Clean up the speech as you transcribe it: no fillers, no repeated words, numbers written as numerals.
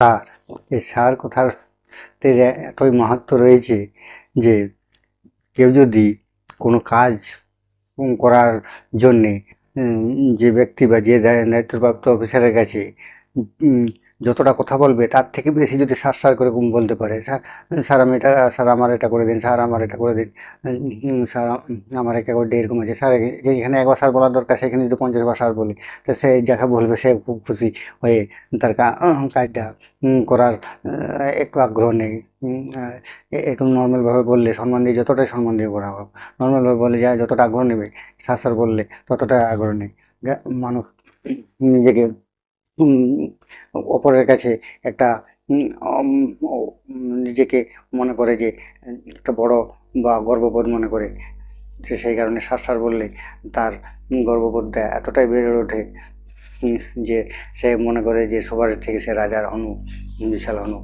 Sir, এই sir কথাটির এতই মাহাত্ম্য রয়েছে যে কেউ যদি কোনো কাজ করার জন্যে যে ব্যক্তি বা যে দায়িত্বপ্রাপ্ত অফিসারের কাছে যতটা কথা বলবে তার থেকে বেশি যদি সার সার করে বলতে পারে, স্যার স্যার আমি এটা, স্যার আমার এটা করে দিন, স্যার আমার এটা করে দিন, স্যার আমার এটা করে দিন, এরকম আছে স্যার। যেখানে একবার স্যার বলার দরকার সেখানে যদি 50 বার স্যার বলি, তো সে যাকে বলবে সে খুব খুশি হয়ে তার কাজটা করার একটু আগ্রহ নেই। একটু নর্মালভাবে বললে, সম্মান দিয়ে, যতটাই সম্মান দিয়ে করা হোক, নর্মালভাবে বলে যায় যতটা আগ্রহ নেবে, স্যার স্যার বললে ততটা আগ্রহ নেই। মানুষ নিজেকে অপরের কাছে একটা নিজেকে মনে করে যে একটা বড় বা গর্ববোধ মনে করে, সেই কারণে স্যার স্যার বললে তার গর্ববোধটা এতটাই বেড়ে ওঠে যে সে মনে করে যে সবার থেকে সে রাজার হনু, বিশাল হনু।